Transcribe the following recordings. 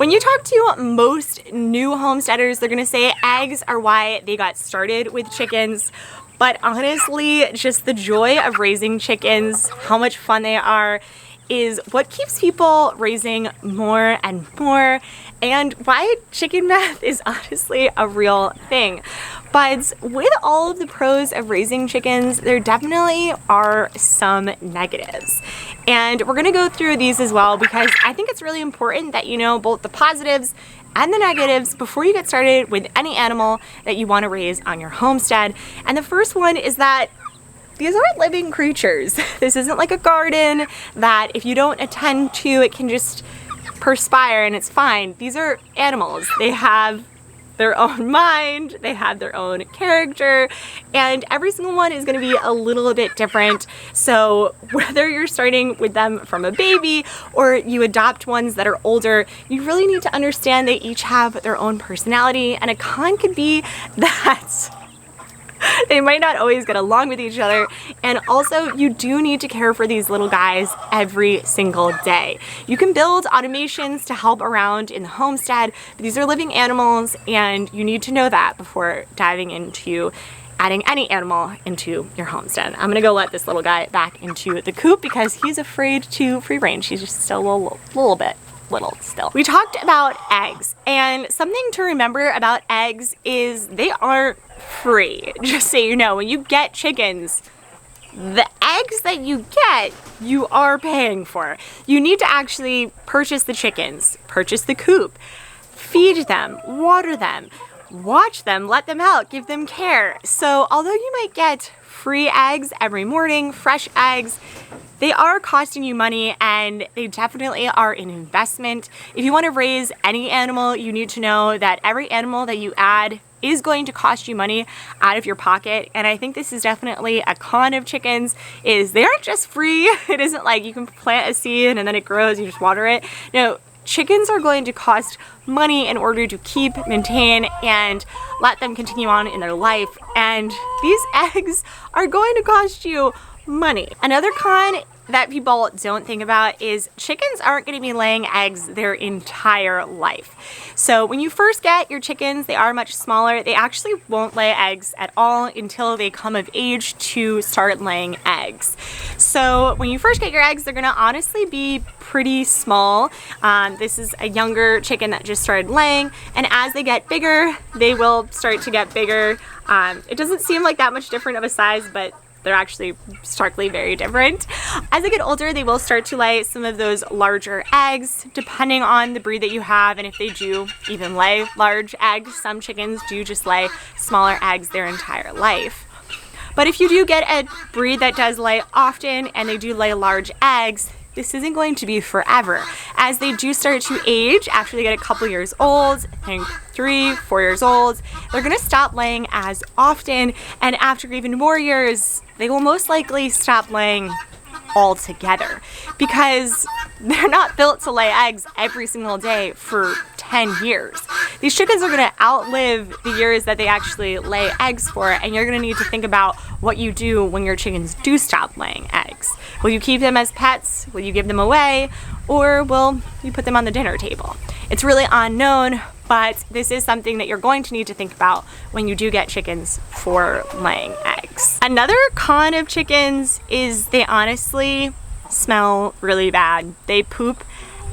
When you talk to most new homesteaders, they're gonna say eggs are why they got started with chickens. But honestly, just the joy of raising chickens, how much fun they are, is what keeps people raising more and more, and why chicken meth is honestly a real thing. But with all of the pros of raising chickens, there definitely are some negatives. And we're gonna go through these as well because I think it's really important that you know both the positives and the negatives before you get started with any animal that you want to raise on your homestead. And the first one is that these aren't living creatures. This isn't like a garden that if you don't attend to, it can just perspire and it's fine. These are animals. They have their own mind, they have their own character, and every single one is going to be a little bit different. So whether you're starting with them from a baby or you adopt ones that are older, you really need to understand they each have their own personality, and a con could be that they might not always get along with each other. And also, you do need to care for these little guys every single day. You can build automations to help around in the homestead, but these are living animals and you need to know that before diving into adding any animal into your homestead. I'm gonna go let this little guy back into the coop because he's afraid to free range. He's just still a little bit little still. We talked about eggs, and something to remember about eggs is they aren't free. Just so you know, when you get chickens, the eggs that you get, you are paying for. You need to actually purchase the chickens, purchase the coop, feed them, water them, watch them, let them out, give them care. So although you might get free eggs every morning, fresh eggs, they are costing you money and they definitely are an investment. If you want to raise any animal, you need to know that every animal that you add is going to cost you money out of your pocket. And I think this is definitely a con of chickens, is they aren't just free. It isn't like you can plant a seed and then it grows, you just water it. No, chickens are going to cost money in order to keep, maintain, and let them continue on in their life. And these eggs are going to cost you money. Another con that people don't think about is chickens aren't going to be laying eggs their entire life. So when you first get your chickens, they are much smaller. They actually won't lay eggs at all until they come of age to start laying eggs. So when you first get your eggs, they're going to honestly be pretty small. This is a younger chicken that just started laying, and as they get bigger, they will start to get bigger. It doesn't seem like that much different of a size, but they're actually starkly very different. As they get older, they will start to lay some of those larger eggs, depending on the breed that you have, and if they do even lay large eggs. Some chickens do just lay smaller eggs their entire life. But if you do get a breed that does lay often and they do lay large eggs, this isn't going to be forever. As they do start to age, after they get a couple years old, I think 3, 4 years old, they're gonna stop laying as often, and after even more years, they will most likely stop laying altogether because they're not built to lay eggs every single day for 10 years. These chickens are going to outlive the years that they actually lay eggs for, and you're going to need to think about what you do when your chickens do stop laying eggs. Will you keep them as pets? Will you give them away? Or will you put them on the dinner table? It's really unknown, but this is something that you're going to need to think about when you do get chickens for laying eggs. Another con of chickens is they honestly smell really bad. They poop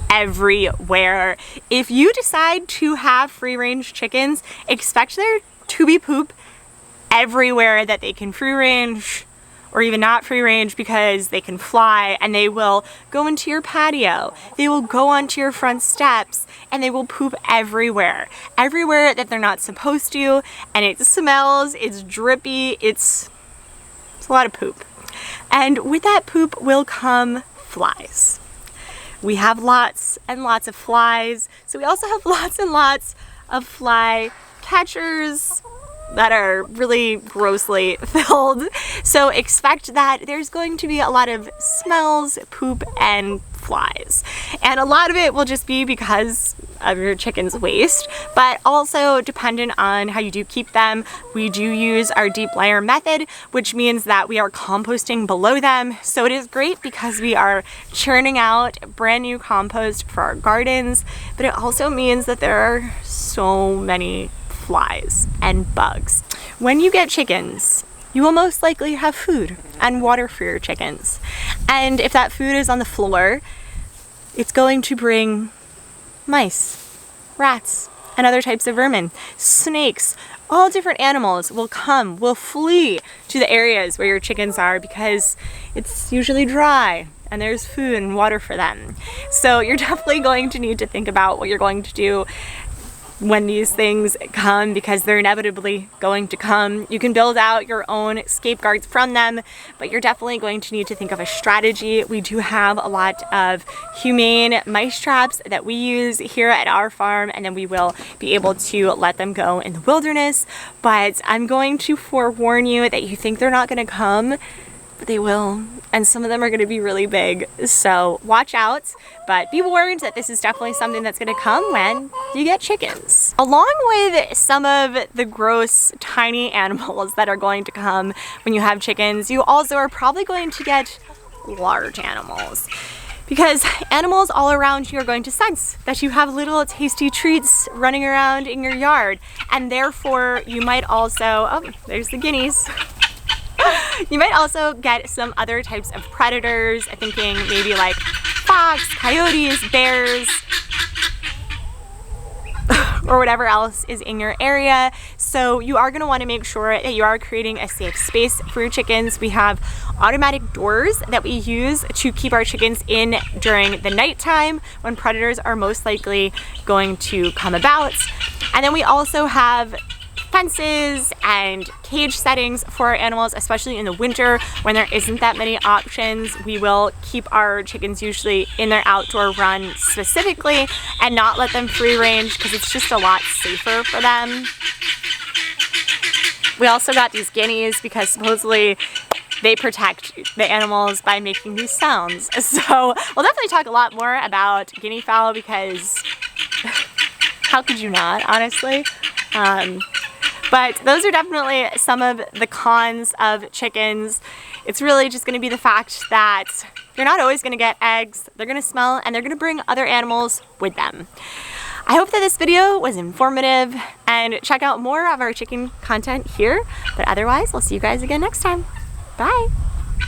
everywhere. If you decide to have free-range chickens, expect there to be poop everywhere that they can free-range or even not free range, because they can fly and they will go into your patio, they will go onto your front steps, and they will poop everywhere that they're not supposed to, and it smells, it's drippy, it's a lot of poop. And with that poop will come flies. We have lots and lots of flies, so we also have lots and lots of fly catchers, that are really grossly filled. So expect that there's going to be a lot of smells, poop, and flies. And a lot of it will just be because of your chicken's waste, but also dependent on how you do keep them. We do use our deep layer method, which means that we are composting below them. So it is great because we are churning out brand new compost for our gardens, but it also means that there are so many flies and bugs. When you get chickens, you will most likely have food and water for your chickens. And if that food is on the floor, it's going to bring mice, rats, and other types of vermin, snakes. All different animals will flee to the areas where your chickens are because it's usually dry and there's food and water for them. So you're definitely going to need to think about what you're going to do when these things come, because they're inevitably going to come. You can build out your own escape guards from them, but you're definitely going to need to think of a strategy. We do have a lot of humane mice traps that we use here at our farm, and then we will be able to let them go in the wilderness. But I'm going to forewarn you that you think they're not going to come, but they will, and some of them are going to be really big, so watch out. But be warned that this is definitely something that's going to come when you get chickens. Along with some of the gross tiny animals that are going to come when you have chickens, you also are probably going to get large animals, because animals all around you are going to sense that you have little tasty treats running around in your yard, and therefore you might also, oh, there's the guineas. You might also get some other types of predators, thinking maybe like fox, coyotes, bears, or whatever else is in your area. So you are going to want to make sure that you are creating a safe space for your chickens. We have automatic doors that we use to keep our chickens in during the nighttime when predators are most likely going to come about. And then we also have fences and cage settings for our animals, especially in the winter when there isn't that many options. We will keep our chickens usually in their outdoor run specifically and not let them free range because it's just a lot safer for them. We also got these guineas because supposedly they protect the animals by making these sounds. So we'll definitely talk a lot more about guinea fowl because how could you not, honestly? But those are definitely some of the cons of chickens. It's really just going to be the fact that you're not always going to get eggs. They're going to smell and they're going to bring other animals with them. I hope that this video was informative, and check out more of our chicken content here. But otherwise, I'll see you guys again next time. Bye.